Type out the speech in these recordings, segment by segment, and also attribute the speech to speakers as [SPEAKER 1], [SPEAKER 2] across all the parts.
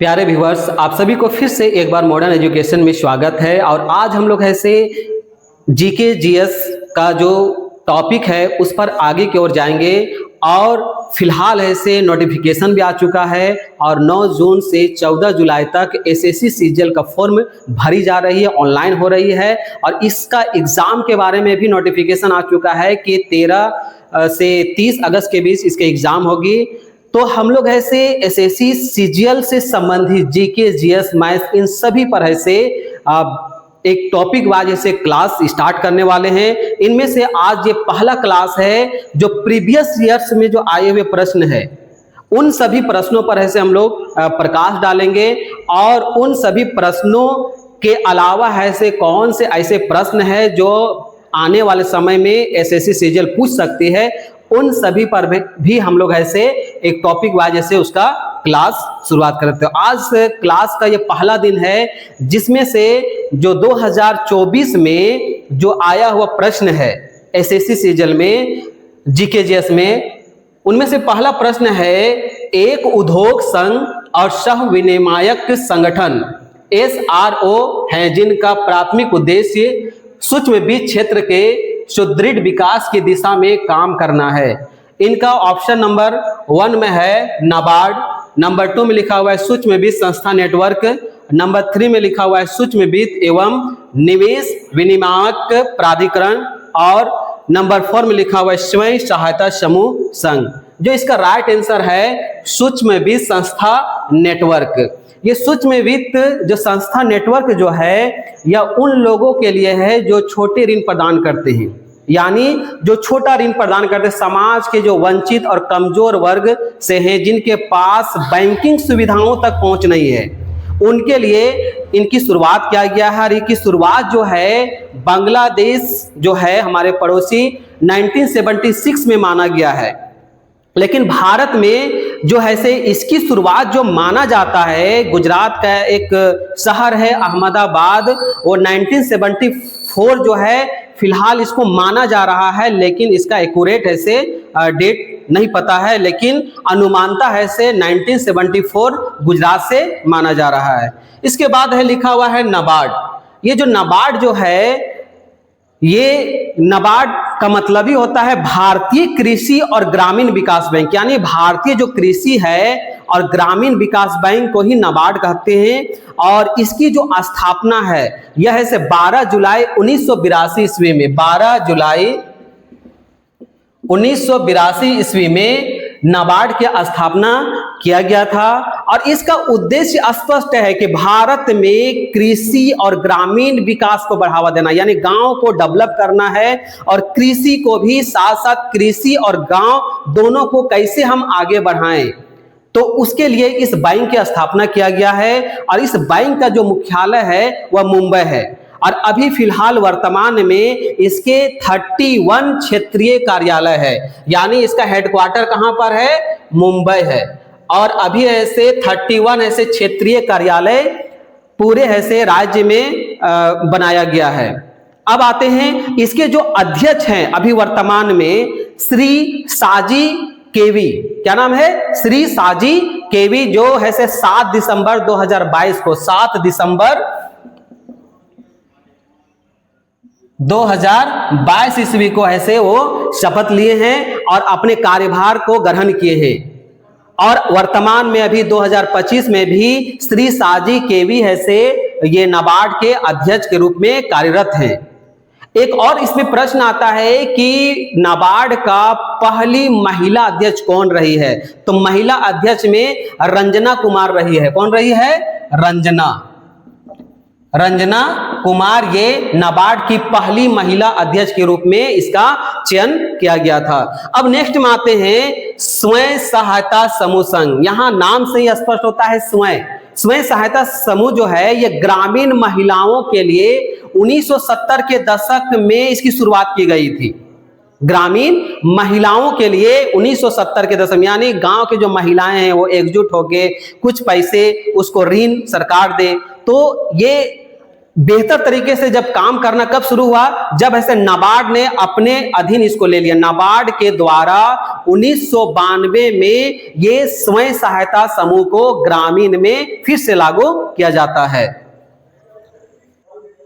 [SPEAKER 1] प्यारे व्यूअर्स, आप सभी को फिर से एक बार मॉडर्न एजुकेशन में स्वागत है। और आज हम लोग ऐसे जीके जीएस का जो टॉपिक है उस पर आगे की ओर जाएंगे। और फिलहाल ऐसे नोटिफिकेशन भी आ चुका है और 9 जून से 14 जुलाई तक एसएससी सीजीएल का फॉर्म भरी जा रही है, ऑनलाइन हो रही है। और इसका एग्ज़ाम के बारे में भी नोटिफिकेशन आ चुका है कि 13 से 30 अगस्त के बीच इसके एग्ज़ाम होगी। तो हम लोग ऐसे एसएससी सीजीएल से संबंधित जीके जीएस मैथ्स इन सभी पर ऐसे एक टॉपिक वाइज ऐसे क्लास स्टार्ट करने वाले हैं। इनमें से आज ये पहला क्लास है जो प्रीवियस ईयर्स में जो आए हुए प्रश्न है उन सभी प्रश्नों पर ऐसे हम लोग प्रकाश डालेंगे। और उन सभी प्रश्नों के अलावा ऐसे कौन से ऐसे प्रश्न है जो आने वाले समय में एसएससी सीजीएल पूछ सकती है, उन सभी पर भी हम लोग ऐसे एक टॉपिक वाइज ऐसे उसका क्लास शुरुआत करते हैं। आज क्लास का ये पहला दिन है जिसमें से जो 2024 में जो आया हुआ प्रश्न है एसएससी सीजीएल में जीके जीएस में, उनमें से पहला प्रश्न है एक उद्योग संघ और सह विनियामक संगठन एसआरओ है जिनका प्राथमिक उद्देश्य सूक्ष्म वित्त क्षेत्र के सुदृढ़ विकास की दिशा में काम करना है। इनका ऑप्शन नंबर 1 में है नाबार्ड, नंबर 2 में लिखा हुआ है सूक्ष्म वित्त संस्था नेटवर्क, नंबर 3 में लिखा हुआ है सूक्ष्म वित्त एवं निवेश विनियामक प्राधिकरण, और नंबर 4 में लिखा हुआ है स्वयं सहायता समूह संघ। जो इसका राइट आंसर है सूक्ष्म वित्त संस्था नेटवर्क। ये सूक्ष्म वित्त जो संस्था नेटवर्क जो है यह उन लोगों के लिए है जो छोटे ऋण प्रदान करते हैं, यानी जो छोटा ऋण प्रदान करते हैं, समाज के जो वंचित और कमजोर वर्ग से हैं जिनके पास बैंकिंग सुविधाओं तक पहुंच नहीं है, उनके लिए इनकी शुरुआत किया गया है। और इनकी शुरुआत जो है बांग्लादेश जो है हमारे पड़ोसी 1976 में माना गया है। लेकिन भारत में जो है से इसकी शुरुआत जो माना जाता है, गुजरात का एक शहर है अहमदाबाद, वो 1974 जो है फिलहाल इसको माना जा रहा है, लेकिन इसका एक्यूरेट है से डेट नहीं पता है, लेकिन अनुमानता है से 1974 गुजरात से माना जा रहा है। इसके बाद है लिखा हुआ है नाबार्ड। ये जो नाबार्ड जो है, ये नाबार्ड का मतलब ही होता है भारतीय कृषि और ग्रामीण विकास बैंक, यानी भारतीय जो कृषि है और ग्रामीण विकास बैंक को ही नाबार्ड कहते हैं। और इसकी जो स्थापना है यह है से 12 जुलाई 1982 ईस्वी में, 12 जुलाई 1982 ईस्वी में नाबार्ड की स्थापना किया गया था। और इसका उद्देश्य स्पष्ट है कि भारत में कृषि और ग्रामीण विकास को बढ़ावा देना, यानी गांव को डेवलप करना है और कृषि को भी साथ साथ कृषि और गांव दोनों को कैसे हम आगे बढ़ाएं, तो उसके लिए इस बैंक की स्थापना किया गया है। और इस बैंक का जो मुख्यालय है वह मुंबई है। और अभी फिलहाल वर्तमान में इसके 31 क्षेत्रीय कार्यालय है, यानी इसका हेडक्वार्टर कहां पर है, मुंबई है। और अभी ऐसे 31 ऐसे क्षेत्रीय कार्यालय पूरे ऐसे राज्य में बनाया गया है। अब आते हैं इसके जो अध्यक्ष हैं अभी वर्तमान में, श्री साजी केवी। क्या नाम है, श्री साजी केवी, जो है से 7 दिसंबर 2022 को, 7 दिसंबर 2022 ईस्वी को ऐसे वो शपथ लिए हैं और अपने कार्यभार को ग्रहण किए हैं। और वर्तमान में अभी 2025 में भी श्री साजी केवी ऐसे ये नाबार्ड के अध्यक्ष के रूप में कार्यरत हैं। एक और इसमें प्रश्न आता है कि नाबार्ड का पहली महिला अध्यक्ष कौन रही है, तो महिला अध्यक्ष में रंजना कुमार रही है। कौन रही है, रंजना कुमार, ये नाबार्ड की पहली महिला अध्यक्ष के रूप में इसका चयन किया गया था। अब नेक्स्ट में आते हैं स्वयं सहायता समूह संघ। यहाँ नाम से ही स्पष्ट होता है स्वयं सहायता समूह जो है ये ग्रामीण महिलाओं के लिए 1970 के दशक में इसकी शुरुआत की गई थी। ग्रामीण महिलाओं के लिए 1970 के दशक, यानी गांव के जो महिलाएं हैं वो एकजुट होके कुछ पैसे उसको ऋण सरकार दे, तो ये बेहतर तरीके से जब काम करना कब शुरू हुआ, जब ऐसे नाबार्ड ने अपने अधीन इसको ले लिया। नाबार्ड के द्वारा 1992 में ये स्वयं सहायता समूह को ग्रामीण में फिर से लागू किया जाता है।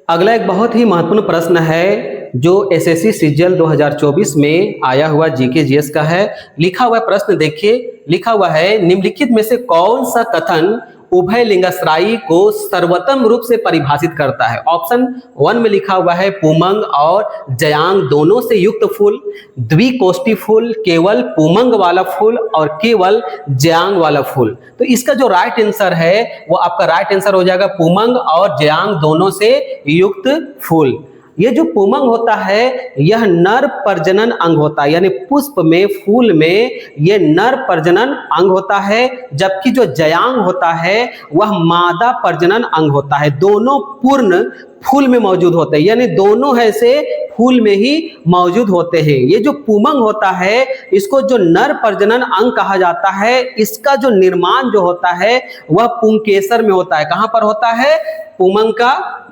[SPEAKER 1] अगला एक बहुत ही महत्वपूर्ण प्रश्न है जो एसएससी सीजीएल 2024 में आया हुआ जीके जीएस का है। लिखा हुआ प्रश्न देखिए, लिखा हुआ है निम्नलिखित में से कौन सा कथन उभय लिंगाश्रयी को सर्वोत्तम रूप से परिभाषित करता है। ऑप्शन 1 में लिखा हुआ है पुमंग और जयांग दोनों से युक्त फूल, द्विकोष्ठी फूल, केवल पुमंग वाला फूल और केवल जयांग वाला फूल। तो इसका जो राइट आंसर है वो आपका राइट आंसर हो जाएगा पुमंग और जयांग दोनों से युक्त फूल। ये जो पुमंग होता है यह नर प्रजनन अंग होता है, यानी पुष्प में फूल में ये नर प्रजनन अंग होता है, जबकि जो जयांग होता है वह मादा प्रजनन अंग होता है। दोनों पूर्ण फूल में मौजूद होते हैं, यानी दोनों ऐसे फूल में ही मौजूद होते हैं। ये जो पुमंग होता है इसको जो नर प्रजनन अंग कहा जाता है, इसका जो निर्माण जो होता है वह पुंकेसर में होता है। कहां पर होता है पुमंग का?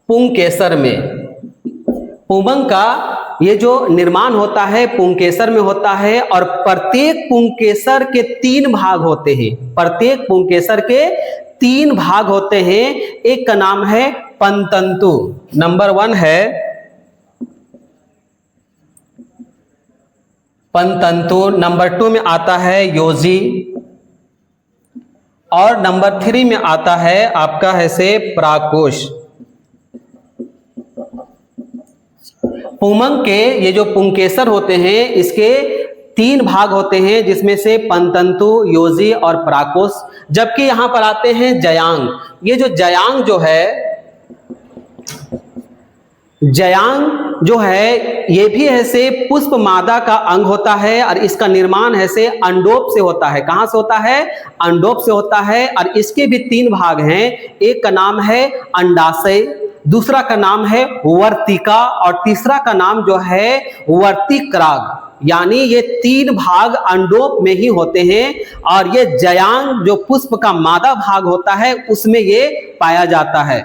[SPEAKER 1] पुंकेसर में। पुमंग का ये जो निर्माण होता है पुंकेसर में होता है और प्रत्येक पुंकेसर के 3 भाग होते हैं। प्रत्येक पुंकेसर के 3 भाग होते हैं। एक का नाम है पंतंतु, नंबर 1 है पंतंतु, नंबर 2 में आता है योजी और नंबर 3 में आता है आपका है से प्राकोश। पुमंग के ये जो पुंकेसर होते हैं इसके 3 भाग होते हैं, जिसमें से पंतंतु, योजी और प्राकोश। जबकि यहां पर आते हैं जयांग। ये जो जयांग जो है, जयांग जो है ये भी ऐसे पुष्प मादा का अंग होता है और इसका निर्माण ऐसे अंडोप से होता है। कहां से होता है? अंडोप से होता है और इसके भी 3 भाग हैं। एक का नाम है अंडाशय, दूसरा का नाम है वर्तिका और तीसरा का नाम जो है वर्तिक्राग। यानी ये 3 भाग अंडोप में ही होते हैं और ये जयांग जो पुष्प का मादा भाग होता है उसमें ये पाया जाता है।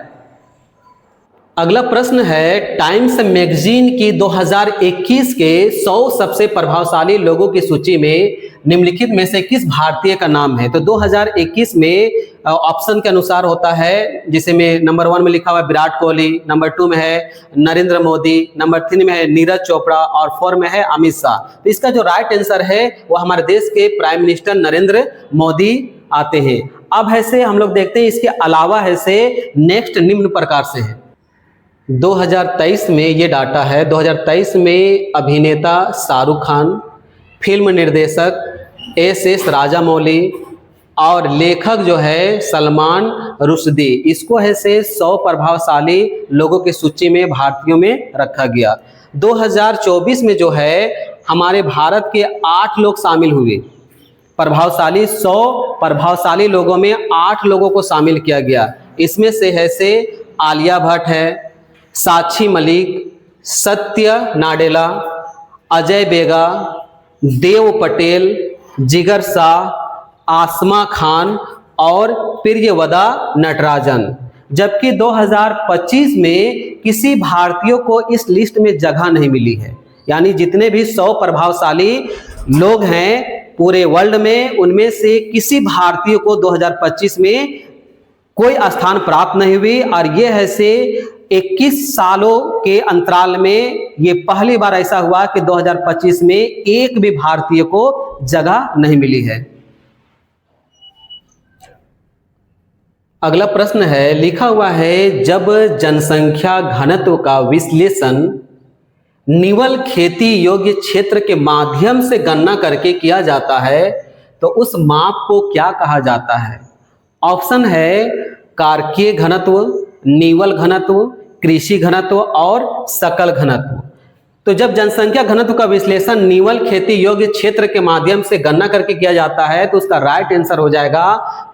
[SPEAKER 1] अगला प्रश्न है टाइम्स मैगजीन की 2021 के 100 सबसे प्रभावशाली लोगों की सूची में निम्नलिखित में से किस भारतीय का नाम है। तो 2021 में ऑप्शन के अनुसार होता है, जिसे में नंबर 1 में लिखा हुआ है विराट कोहली, नंबर 2 में है नरेंद्र मोदी, नंबर 3 में है नीरज चोपड़ा और 4 में है अमित शाह। तो इसका जो राइट आंसर है वो हमारे देश के प्राइम मिनिस्टर नरेंद्र मोदी आते हैं। अब ऐसे हम लोग देखते हैं इसके अलावा ऐसे नेक्स्ट निम्न प्रकार से है। 2023 में ये डाटा है, 2023 में अभिनेता शाहरुख खान, फिल्म निर्देशक एस राजामौली और लेखक जो है सलमान रुश्दी, इसको ऐसे 100 प्रभावशाली लोगों की सूची में भारतीयों में रखा गया। 2024 में जो है हमारे भारत के 8 लोग शामिल हुए। प्रभावशाली 100 प्रभावशाली लोगों में 8 लोगों को शामिल किया गया। इसमें से ऐसे आलिया भट्ट है, साक्षी मलिक, सत्य नाडेला, अजय बेगा, देव पटेल, जिगर शाह, आसमा खान और प्रियवदा नटराजन। जबकि 2025 में किसी भारतीय को इस लिस्ट में जगह नहीं मिली है। यानी जितने भी 100 प्रभावशाली लोग हैं पूरे वर्ल्ड में, उनमें से किसी भारतीय को 2025 में कोई स्थान प्राप्त नहीं हुई और ये ऐसे 21 सालों के अंतराल में ये पहली बार ऐसा हुआ कि 2025 में एक भी भारतीय को जगह नहीं मिली है। अगला प्रश्न है, लिखा हुआ है जब जनसंख्या घनत्व का विश्लेषण निवल खेती योग्य क्षेत्र के माध्यम से गणना करके किया जाता है तो उस माप को क्या कहा जाता है। ऑप्शन है कारकीय घनत्व, निवल घनत्व, कृषि घनत्व और सकल घनत्व। तो जब जनसंख्या घनत्व का विश्लेषण निवल खेती योग्य क्षेत्र के माध्यम से गणना करके किया जाता है तो उसका राइट आंसर हो जाएगा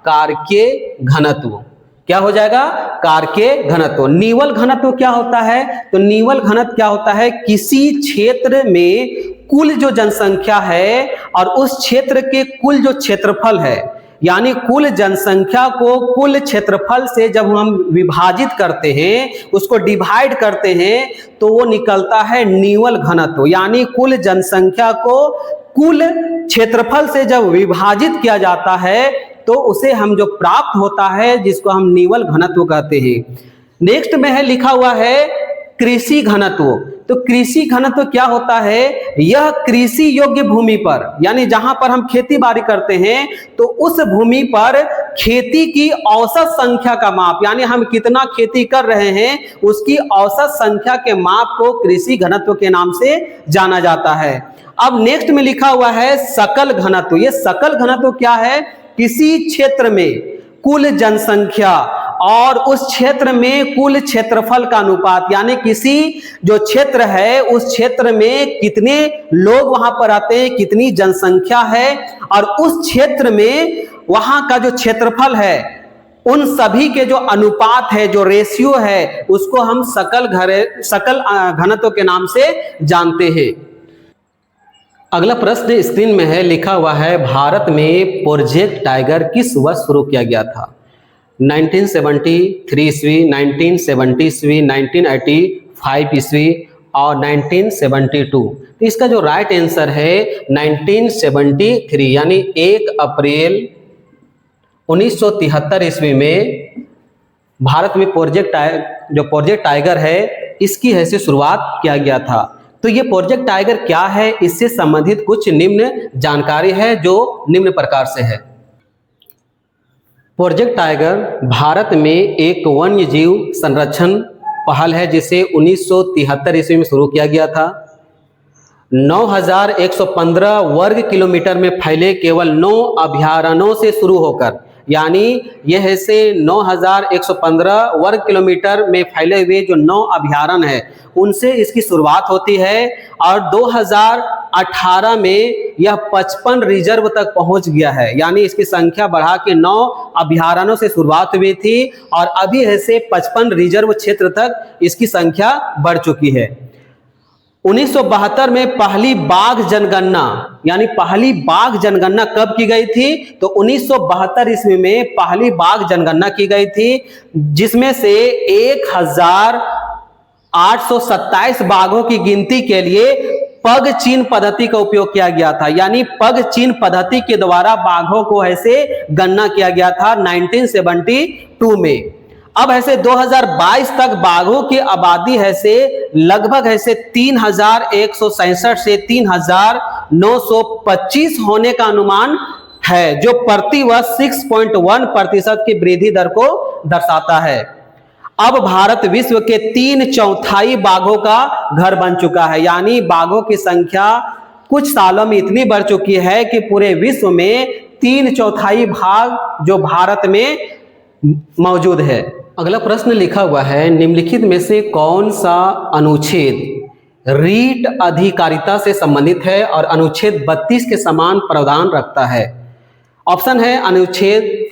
[SPEAKER 1] कारकीय घनत्व। क्या हो जाएगा? कारकीय घनत्व। निवल घनत्व क्या होता है? तो निवल घनत्व क्या होता है? किसी क्षेत्र में कुल जो जनसंख्या है और उस क्षेत्र के कुल जो क्षेत्रफल है, यानी कुल जनसंख्या को कुल क्षेत्रफल से जब हम विभाजित करते हैं, उसको डिवाइड करते हैं, तो वो निकलता है निव्वल घनत्व। यानी कुल जनसंख्या को कुल क्षेत्रफल से जब विभाजित किया जाता है तो उसे हम जो प्राप्त होता है, जिसको हम निव्वल घनत्व कहते हैं। नेक्स्ट में है लिखा हुआ है कृषि घनत्व। तो कृषि घनत्व क्या होता है? यह कृषि योग्य भूमि पर, यानी जहां पर हम खेती बाड़ी करते हैं, तो उस भूमि पर खेती की औसत संख्या का माप, यानी हम कितना खेती कर रहे हैं उसकी औसत संख्या के माप को कृषि घनत्व के नाम से जाना जाता है। अब नेक्स्ट में लिखा हुआ है सकल घनत्व। ये सकल घनत्व क्या है? किसी क्षेत्र में कुल जनसंख्या और उस क्षेत्र में कुल क्षेत्रफल का अनुपात, यानी किसी जो क्षेत्र है उस क्षेत्र में कितने लोग वहां पर आते हैं, कितनी जनसंख्या है, और उस क्षेत्र में वहां का जो क्षेत्रफल है उन सभी के जो अनुपात है, जो रेशियो है, उसको हम सकल घनत्व के नाम से जानते हैं। अगला प्रश्न स्क्रीन में है, लिखा हुआ है भारत में प्रोजेक्ट टाइगर किस वर्ष शुरू किया गया था? 1973 ईस्वी, 1970 ईस्वी, 1985 ईस्वी और 1972। तो इसका जो राइट आंसर है 1973, यानी 1 अप्रैल 1973 ईस्वी में भारत में प्रोजेक्ट टाइगर है, इसकी हैसियत शुरुआत किया गया था। तो ये प्रोजेक्ट टाइगर क्या है, इससे संबंधित कुछ निम्न जानकारी है जो निम्न प्रकार से है। प्रोजेक्ट टाइगर भारत में एक वन्य जीव संरक्षण पहल है जिसे 1973 ईस्वी में शुरू किया गया था। 9115 वर्ग किलोमीटर में फैले केवल 9 अभयारण्यों से शुरू होकर, यानी यह ऐसे 9115 वर्ग किलोमीटर में फैले हुए जो 9 अभयारण्य है उनसे इसकी शुरुआत होती है, और 2018 में यह 55 रिजर्व तक पहुंच गया है। यानी इसकी संख्या बढ़ा के 9 अभयारण्यों से शुरुआत हुई थी और अभी ऐसे 55 रिजर्व क्षेत्र तक इसकी संख्या बढ़ चुकी है। 1972 में पहली बाघ जनगणना, यानी पहली बाघ जनगणना कब की गई थी? तो 1972 ईस्वी में पहली बाघ जनगणना की गई थी, जिसमें से 1827 बाघों की गिनती के लिए पग चिन्ह पद्धति का उपयोग किया गया था। यानी पग चिन्ह पद्धति के द्वारा बाघों को ऐसे गणना किया गया था 1972 में। अब ऐसे 2022 तक बाघों की आबादी ऐसे लगभग ऐसे 3167 से 3925 होने का अनुमान है, जो प्रति वर्ष 6.1% की वृद्धि दर को दर्शाता है। अब भारत विश्व के 3/4 बाघों का घर बन चुका है। यानी बाघों की संख्या कुछ सालों में इतनी बढ़ चुकी है कि पूरे विश्व में 3/4 भाग जो भारत में मौजूद है। अगला प्रश्न लिखा हुआ है, निम्नलिखित में से कौन सा अनुच्छेद रीट अधिकारिता से संबंधित है और अनुच्छेद 32 के समान प्रावधान रखता है? ऑप्शन है अनुच्छेद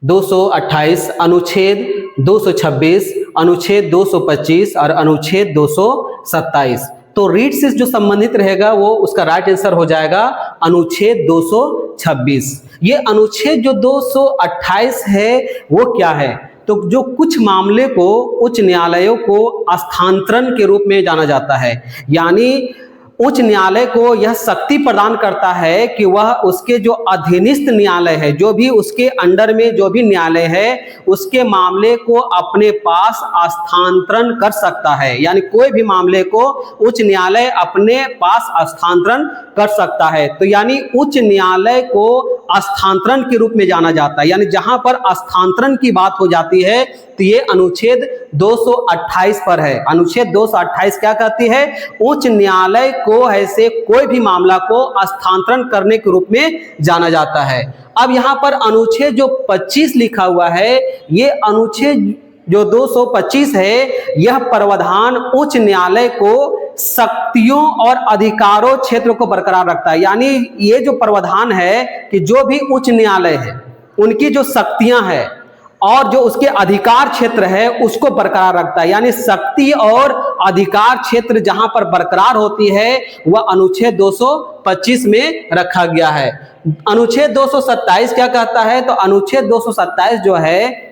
[SPEAKER 1] 228, अनुच्छेद 226, अनुच्छेद 225 और अनुच्छेद 227। तो रीट से जो संबंधित रहेगा वो उसका राइट आंसर हो जाएगा अनुच्छेद 226। ये अनुच्छेद जो 228 है वो क्या है? तो जो कुछ मामले को उच्च न्यायालयों को स्थानांतरण के रूप में जाना जाता है, यानी उच्च न्यायालय को यह शक्ति प्रदान करता है कि वह उसके जो अधीनस्थ न्यायालय है, जो भी उसके अंडर में जो भी न्यायालय है, उसके मामले को अपने पास स्थानांतरण कर सकता है। यानी कोई भी मामले को उच्च न्यायालय अपने पास स्थानांतरण कर सकता है। तो यानी उच्च न्यायालय को स्थानांतरण के रूप में जाना जाता है। यानी जहां पर स्थानांतरण की बात हो जाती है तो ये अनुच्छेद 228 पर है। अनुच्छेद 228 क्या कहती है? उच्च न्यायालय को ऐसे कोई भी मामला को स्थानांतरण करने के रूप में जाना जाता है। अब यहाँ पर अनुच्छेद जो 25 लिखा हुआ है, ये अनुच्छेद जो 225 है, यह प्रावधान उच्च न्यायालय को शक्तियों और अधिकारों क्षेत्र को बरकरार रखता है। यानी ये जो प्रावधान है कि जो भी उच्च न्यायालय है उनकी जो शक्तियां हैं और जो उसके अधिकार क्षेत्र है उसको बरकरार रखता है। यानी शक्ति और अधिकार क्षेत्र जहां पर बरकरार होती है वह अनुच्छेद 225 में रखा गया है। अनुच्छेद 227 क्या कहता है? तो अनुच्छेद 227 जो है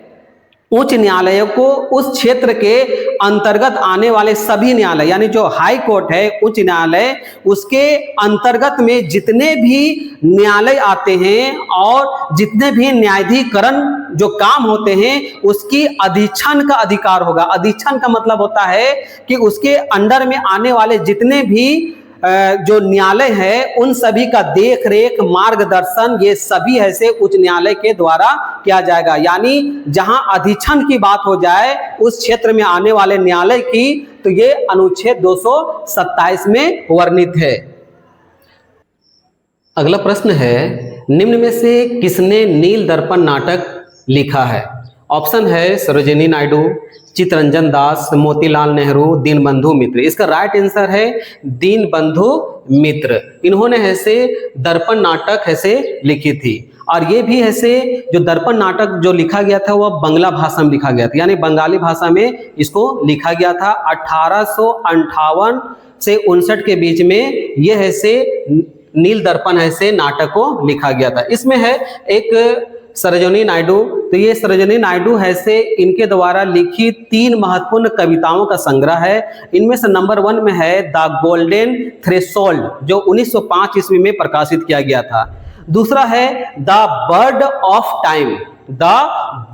[SPEAKER 1] उच्च न्यायालयों को उस क्षेत्र के अंतर्गत आने वाले सभी न्यायालय, यानी जो हाई कोर्ट है, उच्च न्यायालय, उसके अंतर्गत में जितने भी न्यायालय आते हैं और जितने भी न्यायाधीकरण जो काम होते हैं उसकी अधीक्षण का अधिकार होगा। अधीक्षण का मतलब होता है कि उसके अंडर में आने वाले जितने भी जो न्यायालय है उन सभी का देख रेख, मार्गदर्शन, ये सभी ऐसे उच्च न्यायालय के द्वारा किया जाएगा। यानी जहां अधीक्षण की बात हो जाए उस क्षेत्र में आने वाले न्यायालय की, तो ये अनुच्छेद 227 में वर्णित है। अगला प्रश्न है, निम्न में से किसने नील दर्पण नाटक लिखा है? ऑप्शन है सरोजिनी नायडू, चित्तरंजन दास, मोतीलाल नेहरू, दीनबंधु मित्र। इसका राइट आंसर है दीनबंधु मित्र। इन्होंने ऐसे दर्पण नाटक ऐसे लिखी थी, और ये भी ऐसे जो दर्पण नाटक जो लिखा गया था वह बंगला भाषा में लिखा गया था, यानी बंगाली भाषा में इसको लिखा गया था। 1858 से 59 के बीच में ये ऐसे नील दर्पण ऐसे नाटक को लिखा गया था। इसमें है एक सरोजिनी नायडू, तो ये सरोजिनी नायडू है से इनके द्वारा लिखी 3 महत्वपूर्ण कविताओं का संग्रह है। इनमें से नंबर 1 में है द गोल्डन थ्रेशोल्ड, जो 1905 ईस्वी में प्रकाशित किया गया था। दूसरा है the bird of time, the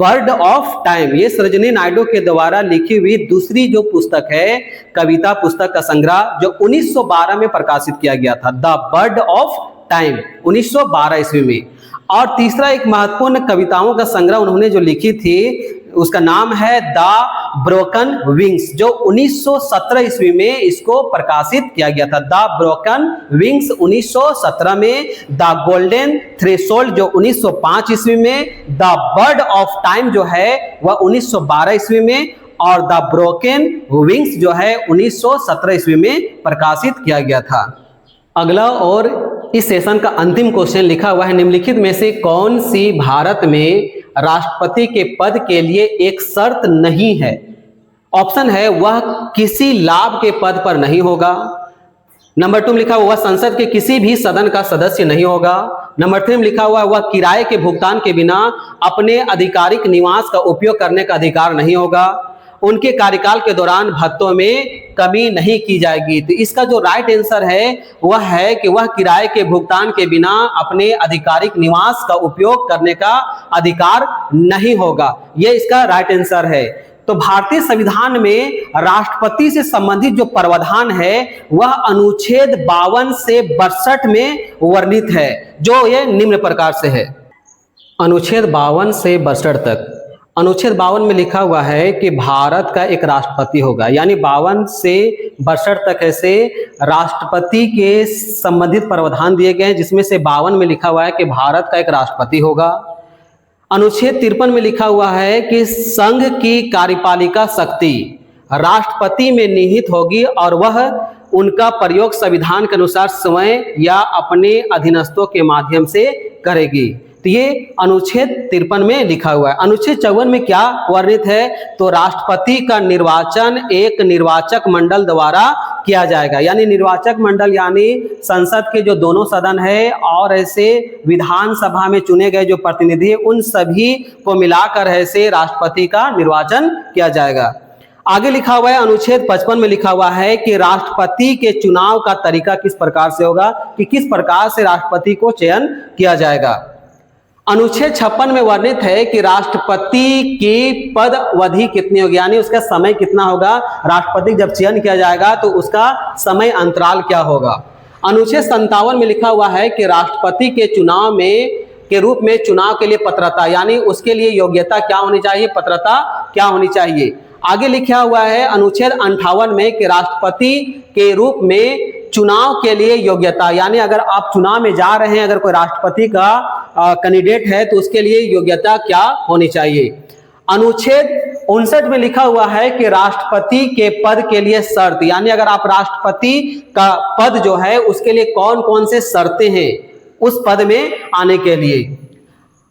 [SPEAKER 1] bird of time, ये सरोजिनी नायडू के द्वारा लिखी हुई दूसरी जो पुस्तक है, कविता पुस्तक का संग्रह, जो 1912 में प्रकाशित किया गया था, द बर्ड ऑफ टाइम, 1912 ईस्वी में। और तीसरा एक महत्वपूर्ण कविताओं का संग्रह उन्होंने जो लिखी थी उसका नाम है द ब्रोकन विंग्स, जो 1917 ईस्वी में इसको प्रकाशित किया गया था। द ब्रोकन विंग्स 1917 में, द गोल्डन थ्रेशोल्ड जो 1905 ईस्वी में, द बर्ड ऑफ टाइम जो है वह 1912 ईस्वी में, और द ब्रोकन विंग्स जो है 1917 ईस्वी में प्रकाशित किया गया था। अगला और इस सेशन का अंतिम क्वेश्चन लिखा हुआ है, निम्नलिखित में से कौन सी भारत में राष्ट्रपति के पद के लिए एक शर्त नहीं है? ऑप्शन है वह किसी लाभ के पद पर नहीं होगा। नंबर 2 में लिखा हुआ वह संसद के किसी भी सदन का सदस्य नहीं होगा। नंबर 3 में लिखा हुआ वह किराए के भुगतान के बिना अपने आधिकारिक निवास का उपयोग करने का अधिकार नहीं होगा। उनके कार्यकाल के दौरान भत्तों में कमी नहीं की जाएगी। तो इसका जो राइट आंसर है वह है कि वह किराए के भुगतान के बिना अपने आधिकारिक निवास का उपयोग करने का अधिकार नहीं होगा। यह इसका राइट आंसर है। तो भारतीय संविधान में राष्ट्रपति से संबंधित जो प्रावधान है वह अनुच्छेद 52 से 62 में वर्णित है, जो ये निम्न प्रकार से है। अनुच्छेद 52 से 62 तक। अनुच्छेद 52 में लिखा हुआ है कि भारत का एक राष्ट्रपति होगा, यानी 52 से 62 तक ऐसे राष्ट्रपति के संबंधित प्रावधान दिए गए हैं, जिसमें से 52 में लिखा हुआ है कि भारत का एक राष्ट्रपति होगा। अनुच्छेद 53 में लिखा हुआ है कि संघ की कार्यपालिका शक्ति राष्ट्रपति में निहित होगी और वह उनका प्रयोग संविधान के अनुसार स्वयं या अपने अधीनस्थों के माध्यम से करेगी। तो ये अनुच्छेद 53 में लिखा हुआ है। अनुच्छेद 54 में क्या वर्णित है? तो राष्ट्रपति का निर्वाचन एक निर्वाचक मंडल द्वारा किया जाएगा, यानी निर्वाचक मंडल यानी संसद के जो दोनों सदन है और ऐसे विधानसभा में चुने गए जो प्रतिनिधि, उन सभी को मिलाकर ऐसे राष्ट्रपति का निर्वाचन किया जाएगा। आगे लिखा हुआ है अनुच्छेद 55 में लिखा हुआ है कि राष्ट्रपति के चुनाव का तरीका किस प्रकार से होगा, कि किस प्रकार से राष्ट्रपति को चयन किया जाएगा। अनुच्छेद 56 में वर्णित है कि राष्ट्रपति की पद अवधि कितनी होगी, यानी उसका समय कितना होगा, राष्ट्रपति जब चयन किया जाएगा तो उसका समय अंतराल क्या होगा। अनुच्छेद 57 में लिखा हुआ है कि राष्ट्रपति के चुनाव में के रूप में चुनाव के लिए पात्रता, यानी उसके लिए योग्यता क्या होनी चाहिए, पात्रता क्या होनी चाहिए। आगे लिखा हुआ है अनुच्छेद 58 में कि राष्ट्रपति के रूप में चुनाव के लिए योग्यता, यानी अगर आप चुनाव में जा रहे हैं, अगर कोई राष्ट्रपति का कैंडिडेट है तो उसके लिए योग्यता क्या होनी चाहिए। अनुच्छेद 59 में लिखा हुआ है कि राष्ट्रपति के पद के लिए शर्त, यानी अगर आप राष्ट्रपति का पद जो है उसके लिए कौन कौन से शर्तें हैं उस पद में आने के लिए।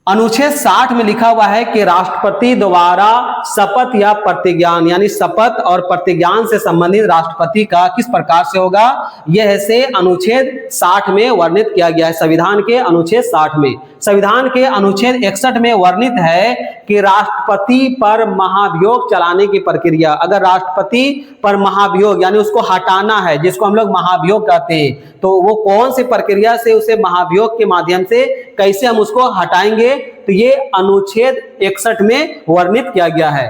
[SPEAKER 1] अनुच्छेद 60 में लिखा हुआ है कि राष्ट्रपति द्वारा शपथ या प्रतिज्ञान, यानी शपथ और प्रतिज्ञान से संबंधित राष्ट्रपति का किस प्रकार से होगा, यह से अनुच्छेद 60 में वर्णित किया गया है। संविधान के अनुच्छेद 60 में, संविधान के अनुच्छेद 61 में वर्णित है कि राष्ट्रपति पर महाभियोग चलाने की प्रक्रिया, अगर राष्ट्रपति पर महाभियोग यानी उसको हटाना है, जिसको हम लोग महाभियोग कहते हैं, तो वो कौन सी प्रक्रिया से, उसे महाभियोग के माध्यम से कैसे हम उसको हटाएंगे, तो ये अनुच्छेद 61 में वर्णित किया गया है।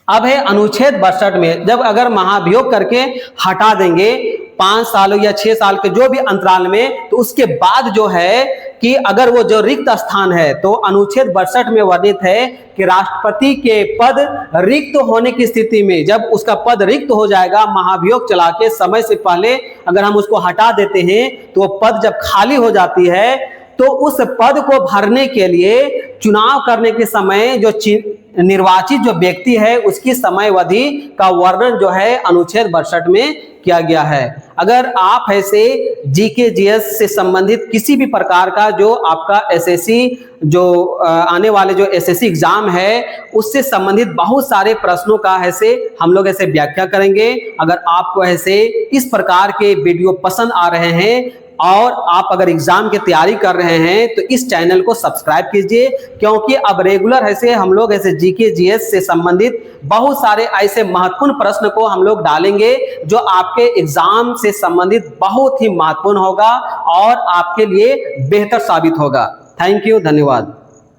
[SPEAKER 1] अब है अनुच्छेद 62 में, जब अगर महाभियोग करके हटा देंगे 5 साल या 6 साल के जो भी अंतराल में, तो उसके बाद जो है कि अगर वो जो रिक्त स्थान है, तो अनुच्छेद 62 में वर्णित है कि राष्ट्रपति के पद रिक्त होने की स्थिति में, जब उसका पद रिक्त हो जाएगा महाभियोग चला के समय से पहले अगर हम उसको हटा देते हैं, तो वो पद जब खाली हो जाती है, तो उस पद को भरने के लिए चुनाव करने के समय जो निर्वाचित जो व्यक्ति है उसकी समयावधि का वर्णन जो है अनुच्छेद 62 में किया गया है। अगर आप ऐसे जीके जीएस से संबंधित किसी भी प्रकार का जो आपका एसएससी जो आने वाले जो एसएससी एग्जाम है उससे संबंधित बहुत सारे प्रश्नों का ऐसे हम लोग ऐसे व्याख्या करेंगे। अगर आपको ऐसे इस प्रकार के वीडियो पसंद आ रहे हैं और आप अगर एग्जाम की तैयारी कर रहे हैं, तो इस चैनल को सब्सक्राइब कीजिए, क्योंकि अब रेगुलर ऐसे हम लोग ऐसे जीके जीएस से संबंधित बहुत सारे ऐसे महत्वपूर्ण प्रश्न को हम लोग डालेंगे जो आपके एग्जाम से संबंधित बहुत ही महत्वपूर्ण होगा और आपके लिए बेहतर साबित होगा। थैंक यू, धन्यवाद।